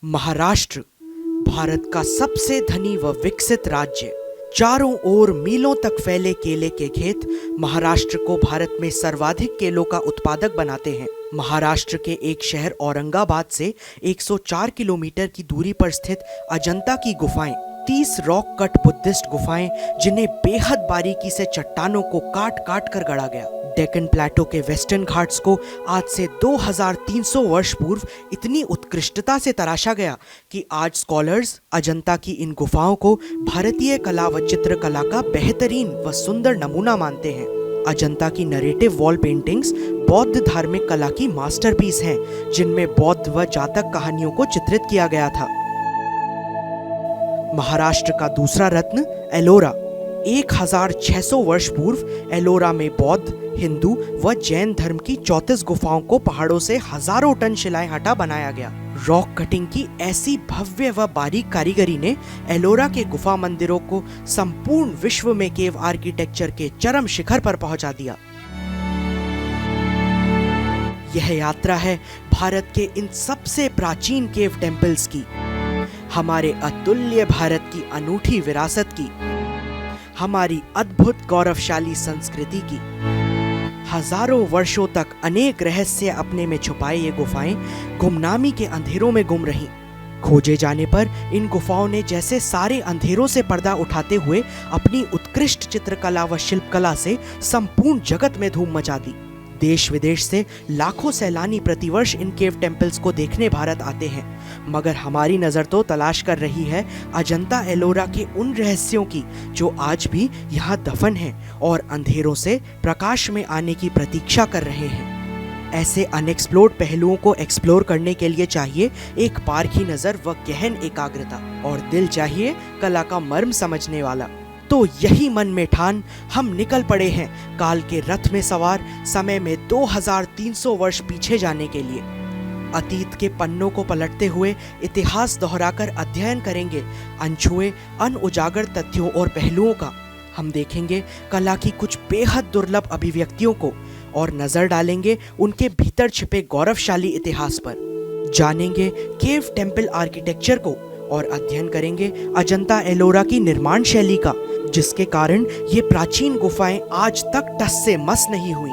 महाराष्ट्र भारत का सबसे धनी व विकसित राज्य। चारों ओर मीलों तक फैले केले के खेत महाराष्ट्र को भारत में सर्वाधिक केलों का उत्पादक बनाते हैं। महाराष्ट्र के एक शहर औरंगाबाद से 104 किलोमीटर की दूरी पर स्थित अजंता की गुफाएं 30 रॉक कट बुद्धिस्ट गुफाएं, जिन्हें बेहद बारीकी से चट्टानों को काट काट कर गढ़ा गया। डेक्कन प्लेटो के वेस्टर्न घाट्स को आज से 2300 वर्ष पूर्व इतनी उत्कृष्टता से तराशा गया कि आज स्कॉलर्स अजंता की इन गुफाओं को भारतीय कला व चित्रकला का बेहतरीन व सुंदर नमूना मानते हैं। अजंता की नरेटिव वॉल पेंटिंग्स बौद्ध धार्मिक कला की मास्टरपीस हैं, जिनमें बौद्ध व जातक कहानियों को चित्रित किया गया था। महाराष्ट्र का दूसरा रत्न एलोरा। 1600 वर्ष पूर्व एलोरा में बौद्ध, हिंदू व जैन धर्म की 34 गुफाओं को पहाड़ों से हजारों टन शिलाएं हटा बनाया गया। रॉक कटिंग की ऐसी भव्य व बारीक कारीगरी ने एलोरा के गुफा मंदिरों को संपूर्ण विश्व में केव आर्किटेक्चर के चरम शिखर पर पहुंचा दिया। यह यात्रा है भारत के इन सबसे प्राचीन केव टेम्पल्स की, हमारे अतुल्य भारत की अनूठी विरासत की, हमारी अद्भुत गौरवशाली संस्कृति की। हजारों वर्षों तक अनेक रहस्य अपने में छुपाए ये गुफाएं गुमनामी के अंधेरों में गुम रहीं। खोजे जाने पर इन गुफाओं ने जैसे सारे अंधेरों से पर्दा उठाते हुए अपनी उत्कृष्ट चित्रकला व शिल्पकला से संपूर्ण जगत में धूम मचा दी। देश विदेश से लाखों सैलानी प्रतिवर्ष इन केव टेम्पल्स को देखने भारत आते हैं, मगर हमारी नजर तो तलाश कर रही है अजंता एलोरा के उन रहस्यों की जो आज भी यहाँ दफन हैं और अंधेरों से प्रकाश में आने की प्रतीक्षा कर रहे हैं। ऐसे अनएक्सप्लोर्ड पहलुओं को एक्सप्लोर करने के लिए चाहिए एक पारखी नजर व गहन एकाग्रता, और दिल चाहिए कला का मर्म समझने वाला। तो यही मन में ठान हम निकल पड़े हैं काल के रथ में सवार समय में 2300 वर्ष पीछे जाने के लिए। अतीत के पन्नों को पलटते हुए इतिहास दोहराकर अध्ययन करेंगे अनछुए अनउजागर तथ्यों और पहलुओं का। हम देखेंगे कला की कुछ बेहद दुर्लभ अभिव्यक्तियों को और नजर डालेंगे उनके भीतर छिपे गौरवशाली इतिहास पर। जानेंगे केव टेम्पल आर्किटेक्चर को और अध्ययन करेंगे अजंता एलोरा की निर्माण शैली का, जिसके कारण ये प्राचीन गुफाएं आज तक टस से मस नहीं हुई।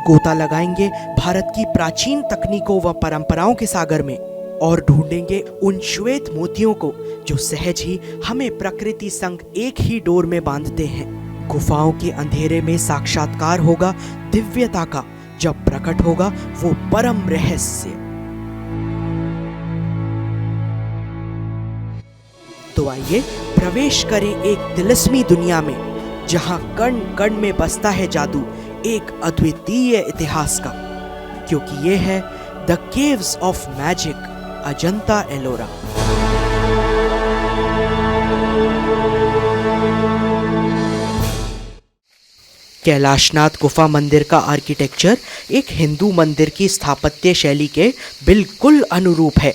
गोता लगाएंगे भारत की प्राचीन तकनीकों व परंपराओं के सागर में और ढूंढेंगे उन श्वेत मोतियों को जो सहज ही हमें प्रकृति संग एक ही डोर में बांधते हैं। गुफाओं के अंधेरे में साक्षात्कार होगा दिव्यता का, जब प्रकट होगा वो परम रहस्य। तो आइए प्रवेश करें एक तिलिस्मी दुनिया में, जहां कण कण में बसता है जादू एक अद्वितीय इतिहास का, क्योंकि ये है the caves of magic Ajanta Ellora. Kailashnath गुफा मंदिर का आर्किटेक्चर एक हिंदू मंदिर की स्थापत्य शैली के बिल्कुल अनुरूप है।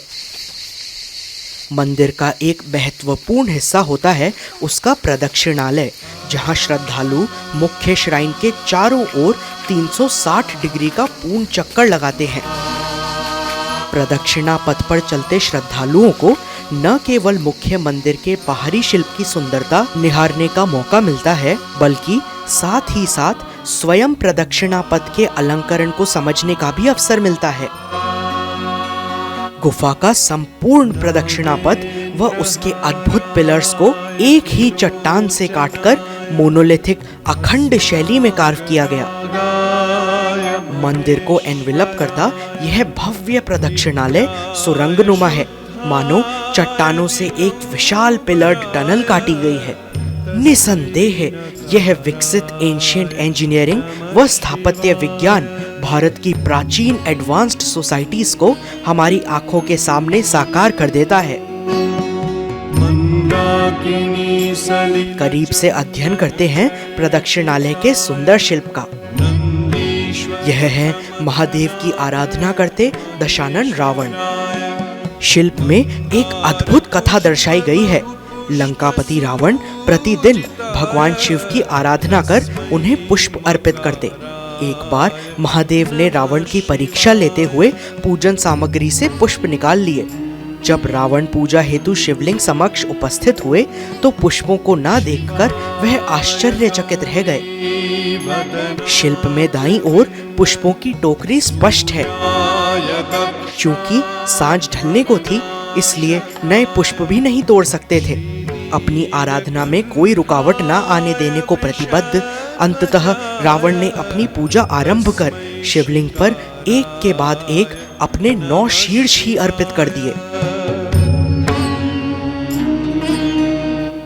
मंदिर का एक महत्वपूर्ण हिस्सा होता है उसका प्रदक्षिणालय, जहां श्रद्धालु मुख्य श्राइन के चारों ओर 360 डिग्री का पूर्ण चक्कर लगाते हैं। प्रदक्षिणा पथ पर चलते श्रद्धालुओं को न केवल मुख्य मंदिर के बाहरी शिल्प की सुंदरता निहारने का मौका मिलता है, बल्कि साथ ही साथ स्वयं प्रदक्षिणा पथ के अलंकरण को समझने का भी अवसर मिलता है। गुफा का संपूर्ण प्रदक्षिणा पथ व उसके अद्भुत पिलर्स को एक ही चट्टान से काटकर मोनोलिथिक अखंड शैली में कार्व किया गया। मंदिर को एनवेलप करता यह भव्य प्रदक्षिणालय सुरंगनुमा है, मानो चट्टानों से एक विशाल पिलर्ड टनल काटी गई है। निसंदेह यह विकसित एंशिएंट इंजीनियरिंग व स्थापत्य विज्ञान भारत की प्राचीन एडवांस्ड सोसाइटीज को हमारी आंखों के सामने साकार कर देता है। करीब से अध्ययन करते हैं प्रदक्षिणालय के सुंदर शिल्प का। यह है महादेव की आराधना करते दशानन रावण। शिल्प में एक अद्भुत कथा दर्शाई गई है। लंकापति रावण प्रतिदिन भगवान शिव की आराधना कर उन्हें पुष्प अर्पित करते। एक बार महादेव ने रावण की परीक्षा लेते हुए पूजन सामग्री से पुष्प निकाल लिए। जब रावण पूजा हेतु शिवलिंग समक्ष उपस्थित हुए तो पुष्पों को ना देखकर वह आश्चर्यचकित रह गए। शिल्प में दाईं ओर पुष्पों की टोकरी स्पष्ट है। क्योंकि सांझ ढलने को थी, इसलिए नए पुष्प भी नहीं तोड़ सकते थे। अपनी आराधना में कोई रुकावट ना आने देने को प्रतिबद्ध अंततः रावण ने अपनी पूजा आरंभ कर शिवलिंग पर एक के बाद एक अपने 9 शीर्ष ही अर्पित कर दिए।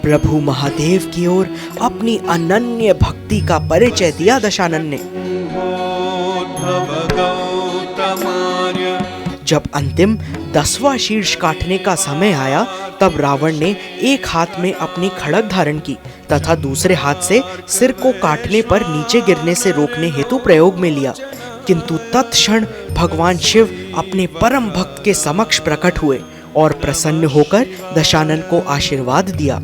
प्रभु महादेव की ओर अपनी अनन्य भक्ति का परिचय दिया दशानन ने। जब अंतिम 10वां शीर्ष काटने का समय आया, तब रावण ने एक हाथ में अपनी खड़ग धारण की तथा दूसरे हाथ से सिर को काटने पर नीचे गिरने से रोकने हेतु प्रयोग में लिया। किंतु तत्क्षण भगवान शिव अपने परम भक्त के समक्ष प्रकट हुए और प्रसन्न होकर दशानन को आशीर्वाद दिया।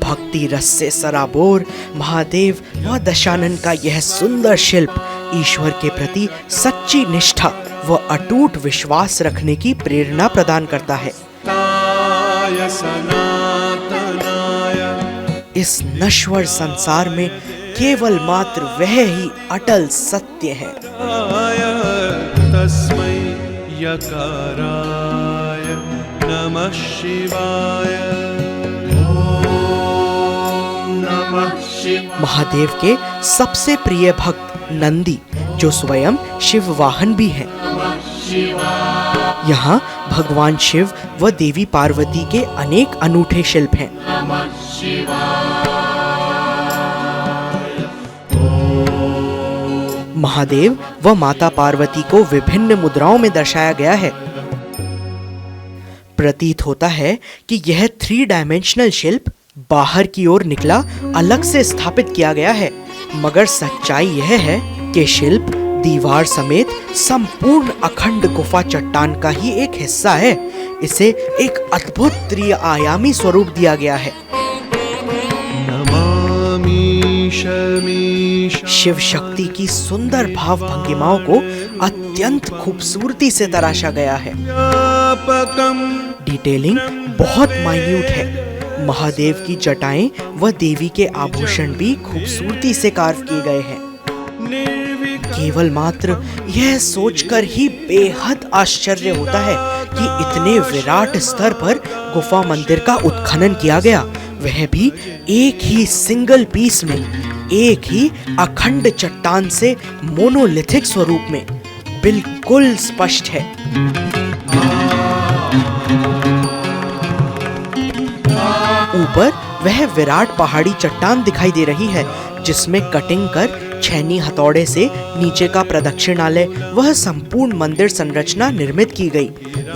भक्ति रस से सराबोर महादेव व दशानन का यह सुंदर शिल्प ईश्वर के प्रति सच्ची निष्ठा व अटूट विश्वास रखने की प्रेरणा प्रदान करता है। इस नश्वर संसार में केवल मात्र वह ही अटल सत्य है। तस्मै यकाराय नमः शिवाय। ओम नमः शिवाय। महादेव के सबसे प्रिय भक्त नंदी, जो स्वयं शिव वाहन भी है। यहाँ भगवान शिव व देवी पार्वती के अनेक अनूठे शिल्प हैं। महादेव व माता पार्वती को विभिन्न मुद्राओं में दर्शाया गया है। प्रतीत होता है कि यह 3 डायमेंशनल शिल्प बाहर की ओर निकला अलग से स्थापित किया गया है, मगर सच्चाई यह है कि शिल्प दीवार समेत संपूर्ण अखंड गुफा चट्टान का ही एक हिस्सा है। इसे एक अद्भुत त्रिआयामी स्वरूप दिया गया है। शिव शक्ति की सुंदर भाव भंगिमाओं को अत्यंत खूबसूरती से तराशा गया है। डिटेलिंग बहुत माइन्यूट है। महादेव की जटाएं व देवी के आभूषण भी खूबसूरती से कार्व किए गए हैं। केवल मात्र यह सोचकर ही बेहद आश्चर्य होता है कि इतने विराट स्तर पर गुफा मंदिर का उत्खनन किया गया, वह भी एक ही सिंगल पीस में, एक ही अखंड चट्टान से मोनोलिथिक स्वरूप में, बिल्कुल स्पष्ट है। ऊपर वह विराट पहाड़ी चट्टान दिखाई दे रही है, जिसमें कटिंग कर छैनी हथौड़े से नीचे का प्रदक्षिणालय वह संपूर्ण मंदिर संरचना निर्मित की गई,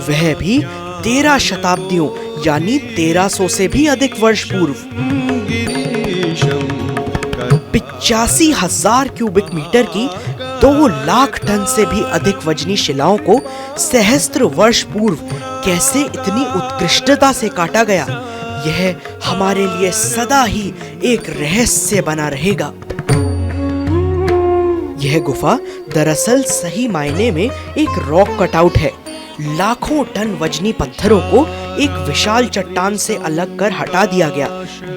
वह भी 13 शताब्दियों यानी 1300 से भी अधिक वर्ष पूर्व। 85,000 क्यूबिक मीटर की 2 लाख टन से भी अधिक वजनी शिलाओं को सहस्त्र वर्ष पूर्व कैसे इतनी उत्कृष्टता से काटा गया, यह हमारे लिए सदा ही एक रहस्य बना रहेगा। यह गुफा दरअसल सही मायने में एक रॉक कटआउट है। लाखों टन वजनी पत्थरों को एक विशाल चट्टान से अलग कर हटा दिया गया,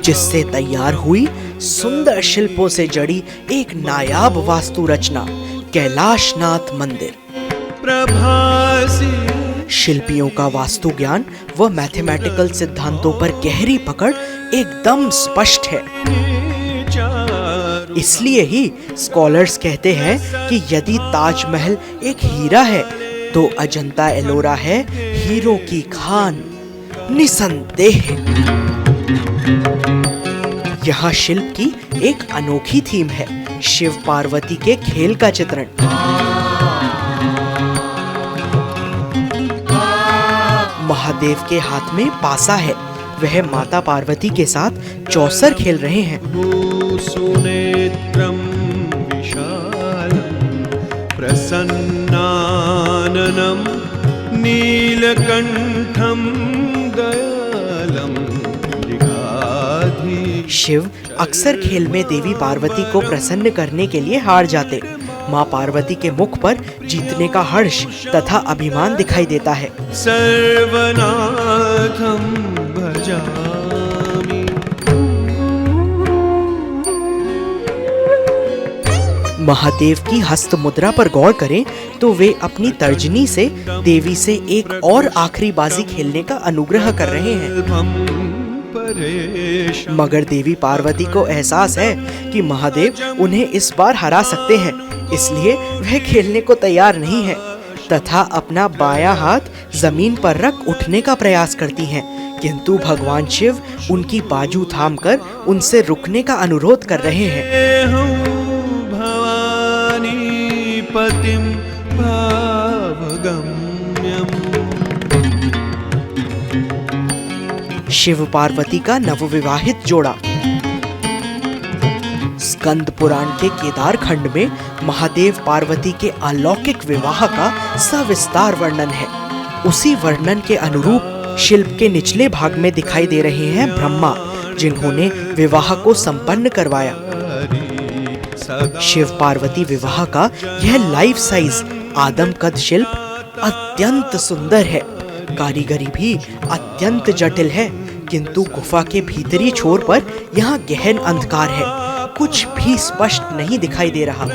जिससे तैयार हुई सुंदर शिल्पों से जड़ी एक नायाब वास्तु रचना कैलाशनाथ मंदिर। शिल्पियों का वास्तु ज्ञान व मैथमेटिकल सिद्धांतों पर गहरी पकड़ एकदम स्पष्ट है। इसलिए ही स्कॉलर्स कहते हैं कि यदि ताजमहल एक हीरा है, तो अजंता एलोरा है हीरों की खान, निसंदेह। यहाँ शिल्प की एक अनोखी थीम है, शिव पार्वती के खेल का चित्रण। महादेव के हाथ में पासा है, वह माता पार्वती के साथ चौसर खेल रहे हैं। सुनेत्रं विशालं प्रसन्नाननं नीलकंठं दयालं शिव अक्सर खेल में देवी पार्वती को प्रसन्न करने के लिए हार जाते, माँ पार्वती के मुख पर जीतने का हर्ष तथा अभिमान दिखाई देता है। सर्वनाथं भजामि। महादेव की हस्त मुद्रा पर गौर करें तो वे अपनी तर्जनी से देवी से एक और आखिरी बाजी खेलने का अनुग्रह कर रहे हैं, मगर देवी पार्वती को एहसास है कि महादेव उन्हें इस बार हरा सकते हैं, इसलिए वह खेलने को तैयार नहीं है तथा अपना बायां हाथ जमीन पर रख उठने का प्रयास करती हैं, किंतु भगवान शिव उनकी बाजू थामकर उनसे रुकने का अनुरोध कर रहे हैं। भवानी पतिं भावगम्यम्। शिव पार्वती का नवविवाहित जोड़ा। स्कंद पुराण के केदार खंड में महादेव पार्वती के अलौकिक विवाह का सविस्तार वर्णन है। उसी वर्णन के अनुरूप शिल्प के निचले भाग में दिखाई दे रहे हैं ब्रह्मा, जिन्होंने विवाह को संपन्न करवाया। शिव पार्वती विवाह का यह लाइफ साइज आदम कद शिल्प अत्यंत सुंदर है। कारीगरी भी अत्यंत जटिल है, किंतु गुफा के भीतरी छोर पर यहाँ गहन अंधकार है, कुछ भी स्पष्ट नहीं दिखाई दे रहा।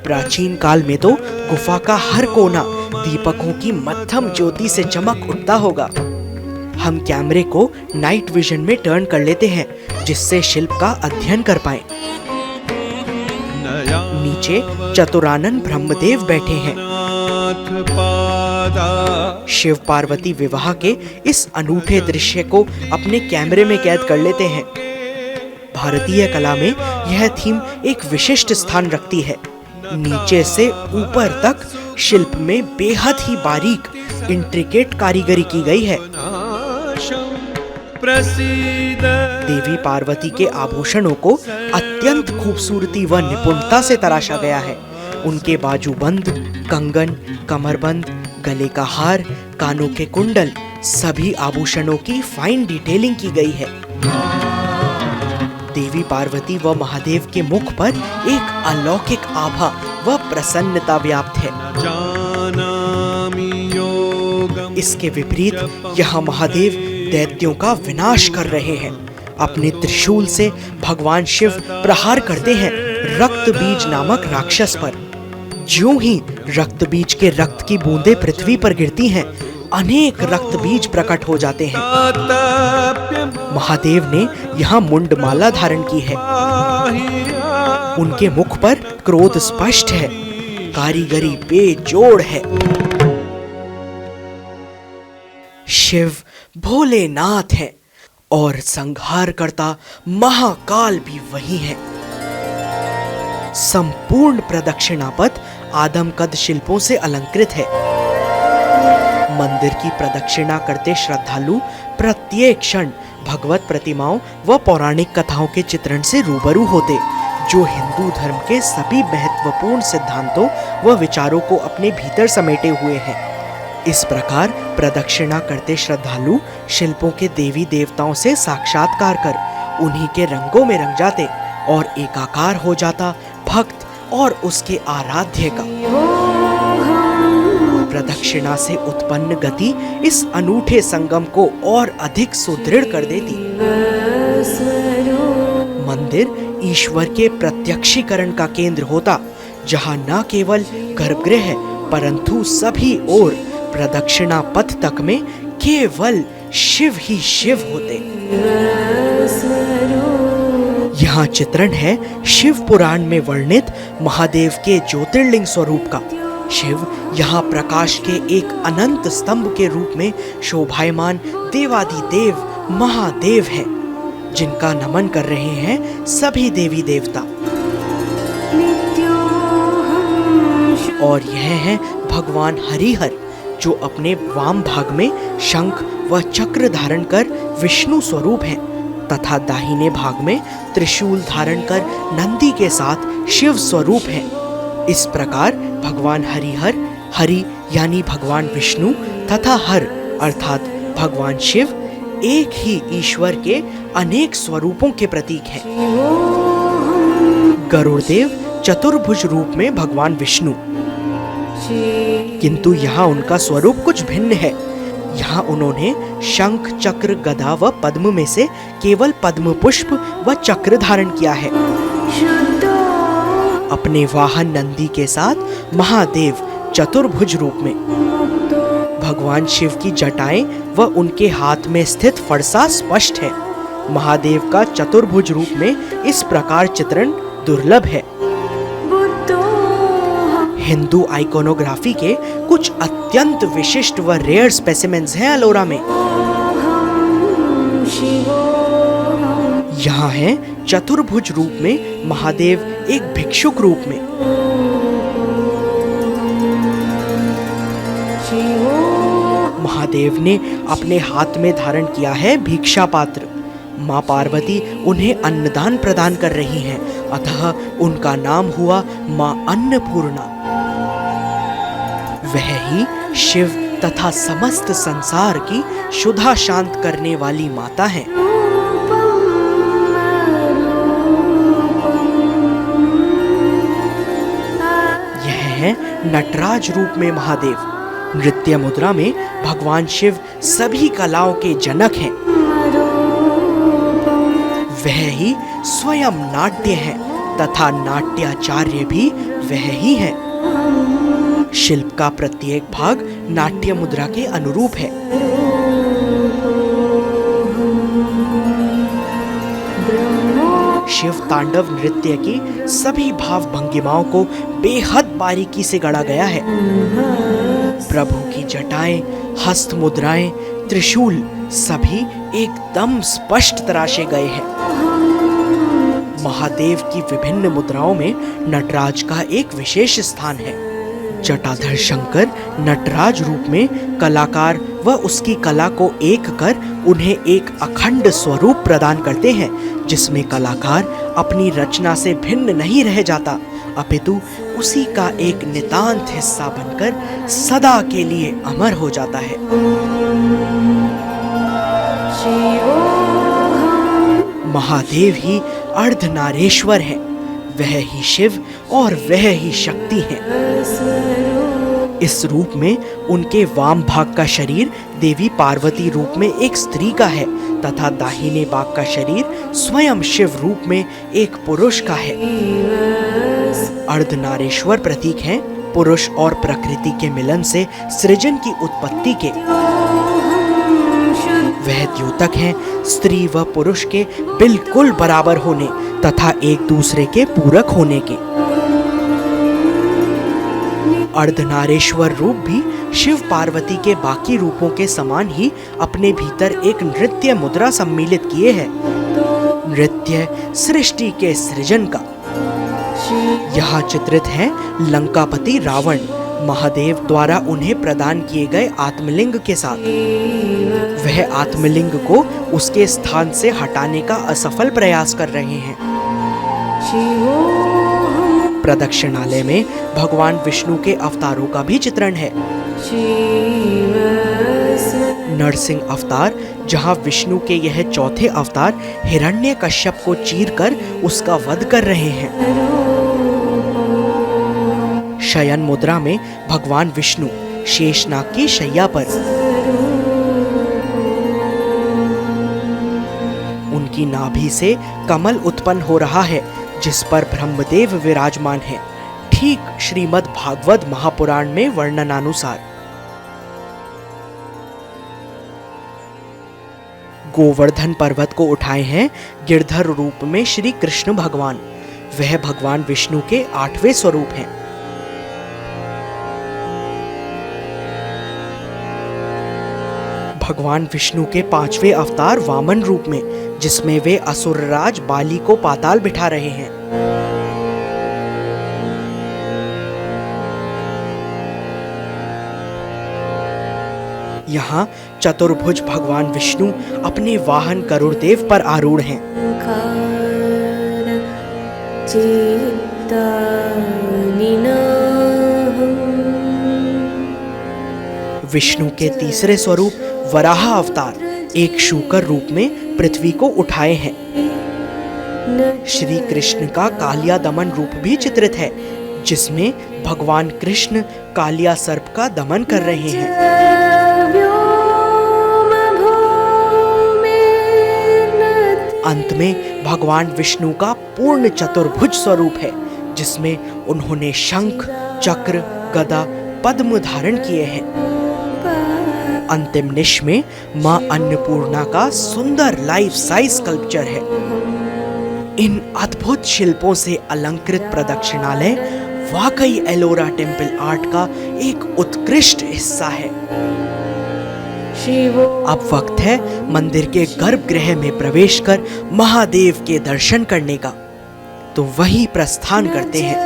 प्राचीन काल में तो गुफा का हर कोना दीपकों की मध्यम ज्योति से चमक उठता होगा। हम कैमरे को नाइट विजन में टर्न कर लेते हैं, जिससे शिल्प का अध्ययन कर पाएं। नीचे चतुरानन ब्रह्मदेव बैठे हैं। शिव पार्वती विवाह के इस अनूठे दृश्य को अपने कैमरे में कैद कर लेते हैं। भारतीय कला में यह थीम एक विशिष्ट स्थान रखती है। नीचे से ऊपर तक शिल्प में बेहद ही बारीक इंट्रिकेट कारीगरी की गई है। देवी पार्वती के आभूषणों को अत्यंत खूबसूरती व निपुणता से तराशा गया है। उनके बाजूबंद, कंगन, कमरबंद, गले का हार, कानों के कुंडल, सभी आभूषणों की फाइन डिटेलिंग की गई है। देवी पार्वती व महादेव के मुख पर एक अलौकिक आभा व प्रसन्नता व्याप्त है। इसके विपरीत यहाँ महादेव दैत्यों का विनाश कर रहे हैं। अपने त्रिशूल से भगवान शिव प्रहार करते हैं रक्त बीज नामक राक्षस पर। ज्यों ही रक्त बीज के रक्त की बूंदें पृथ्वी पर गिरती हैं, अनेक रक्त बीज प्रकट हो जाते हैं। महादेव ने यहाँ मुंडमाला धारण की है। उनके मुख पर क्रोध स्पष्ट है, कारीगरी बेजोड़ है। शिव भोलेनाथ है और संहार करता महाकाल भी वही है। संपूर्ण प्रदक्षिणा पथ आदमकद शिल्पों से अलंकृत है। मंदिर की प्रदक्षिणा करते श्रद्धालु प्रत्येक क्षण भगवत प्रतिमाओं व पौराणिक कथाओं के चित्रण से रूबरू होते, जो हिंदू धर्म के सभी महत्वपूर्ण सिद्धांतों व विचारों को अपने भीतर समेटे हुए हैं। इस प्रकार प्रदक्षिणा करते श्रद्धालु शिल्पों के देवी देवताओं से साक्षात्कार कर उन्हीं के रंगों में रंग जाते और एकाकार हो जाता भक्त और उसके आराध्य का। प्रदक्षिणा से उत्पन्न गति इस अनूठे संगम को और अधिक सुदृढ़ कर देती। मंदिर ईश्वर के प्रत्यक्षीकरण का केंद्र होता, जहाँ न केवल गर्भगृह परंतु सभी ओर प्रदक्षिणा पथ तक में केवल शिव ही शिव होते। यहाँ चित्रण है शिव पुराण में वर्णित महादेव के ज्योतिर्लिंग स्वरूप का। शिव यहाँ प्रकाश के एक अनंत स्तंभ के रूप में शोभायमान देवादिदेव महादेव हैं, जिनका नमन कर रहे हैं सभी देवी देवता। और यह है भगवान हरिहर, जो अपने वाम भाग में शंख व चक्र धारण कर विष्णु स्वरूप हैं तथा दाहिने भाग में त्रिशूल धारण कर नंदी के साथ शिव स्वरूप हैं। इस प्रकार भगवान हरिहर, हरि यानी भगवान विष्णु तथा हर अर्थात भगवान शिव एक ही ईश्वर के अनेक स्वरूपों के प्रतीक हैं। गरुड़देव चतुर्भुज रूप में भगवान विष्णु, किंतु यहाँ उनका स्वरूप कुछ भिन्न है। यहाँ उन्होंने शंख, चक्र, गदा व पद्म में से केवल पद्म पुष्प व चक्र धारण किया है। अपने वाहन नंदी के साथ महादेव चतुर्भुज रूप में, भगवान शिव की जटाएं व उनके हाथ में स्थित फरसा स्पष्ट है। महादेव का चतुर्भुज रूप में इस प्रकार चित्रण दुर्लभ है। हिंदू आइकोनोग्राफी के कुछ अत्यंत विशिष्ट व रेयर स्पेसिमेंस हैं अलोरा में। यहाँ है चतुर्भुज रूप में महादेव एक भिक्षुक रूप में, महादेव ने अपने हाथ में धारण किया है भिक्षा पात्र। माँ पार्वती उन्हें अन्नदान प्रदान कर रही हैं, अतः उनका नाम हुआ माँ अन्नपूर्णा। वह ही शिव तथा समस्त संसार की क्षुधा शांत करने वाली माता है। यह है नटराज रूप में महादेव। नृत्य मुद्रा में भगवान शिव सभी कलाओं के जनक हैं। वह ही स्वयं नाट्य है तथा नाट्याचार्य भी वह ही है। शिल्प का प्रत्येक भाग नाट्य मुद्रा के अनुरूप है। शिव तांडव नृत्य की सभी भाव भंगिमाओं को बेहद बारीकी से गढ़ा गया है। प्रभु की जटाएं, हस्त मुद्राएं, त्रिशूल सभी एकदम स्पष्ट तराशे गए हैं। महादेव की विभिन्न मुद्राओं में नटराज का एक विशेष स्थान है। जटाधर शंकर नटराज रूप में कलाकार व उसकी कला को एक कर उन्हें एक अखंड स्वरूप प्रदान करते हैं, जिसमें कलाकार अपनी रचना से भिन्न नहीं रह जाता, अपितु उसी का एक नितांत हिस्सा बनकर सदा के लिए अमर हो जाता है। महादेव ही अर्धनारेश्वर है, वह ही शिव और वह ही शक्ति है। इस रूप में उनके वाम भाग का शरीर देवी पार्वती रूप में एक स्त्री का है तथा दाहिने भाग का शरीर स्वयं शिव रूप में एक पुरुष का है। अर्धनारेश्वर प्रतीक हैं पुरुष और प्रकृति के मिलन से सृजन की उत्पत्ति के। वह द्योतक हैं स्त्री व पुरुष के बिल्कुल बराबर होने तथा एक दूसरे के पूरक होने के। अर्धनारेश्वर रूप भी शिव पार्वती के बाकी रूपों के समान ही अपने भीतर एक नृत्य मुद्रा सम्मिलित किए है। नृत्य सृष्टि के सृजन का। यहाँ चित्रित है लंकापति रावण महादेव द्वारा उन्हें प्रदान किए गए आत्मलिंग के साथ। वह आत्मलिंग को उसके स्थान से हटाने का असफल प्रयास कर रहे हैं। प्रदक्षिणालय में भगवान विष्णु के अवतारों का भी चित्रण है। नरसिंह अवतार, जहां विष्णु के यह चौथे अवतार हिरण्यकश्यप को चीरकर उसका वध कर रहे हैं। शयन मुद्रा में भगवान विष्णु शेषनाग की शैया पर, उनकी नाभि से कमल उत्पन्न हो रहा है जिस पर ब्रह्मदेव विराजमान है, ठीक श्रीमद् भागवत महापुराण में वर्णनानुसार। गोवर्धन पर्वत को उठाए हैं गिरधर रूप में श्री कृष्ण भगवान। वह भगवान विष्णु के 8वें स्वरूप हैं। भगवान विष्णु के 5वें अवतार वामन रूप में, जिसमें वे असुरराज बाली को पाताल बिठा रहे हैं। यहाँ चतुर्भुज भगवान विष्णु अपने वाहन गरुड़देव पर आरूढ़ हैं। विष्णु के 3रे स्वरूप वराह अवतार एक शूकर रूप में पृथ्वी को उठाए हैं। श्री कृष्ण का कालिया दमन रूप भी चित्रित है, जिसमें भगवान कृष्ण कालिया सर्प का दमन कर रहे हैं। अंत में भगवान विष्णु का पूर्ण चतुर्भुज स्वरूप है, जिसमें उन्होंने शंख, चक्र, गदा, पद्म धारण किए हैं। अंतिम निश में मां अन्नपूर्णा का सुंदर लाइफ साइज स्कल्पचर है। इन अद्भुत शिल्पों से अलंकृत प्रदक्षिणालय वाकई एलोरा टेम्पल आर्ट का एक उत्कृष्ट हिस्सा है। अब वक्त है मंदिर के गर्भगृह में प्रवेश कर महादेव के दर्शन करने का, तो वही प्रस्थान करते हैं।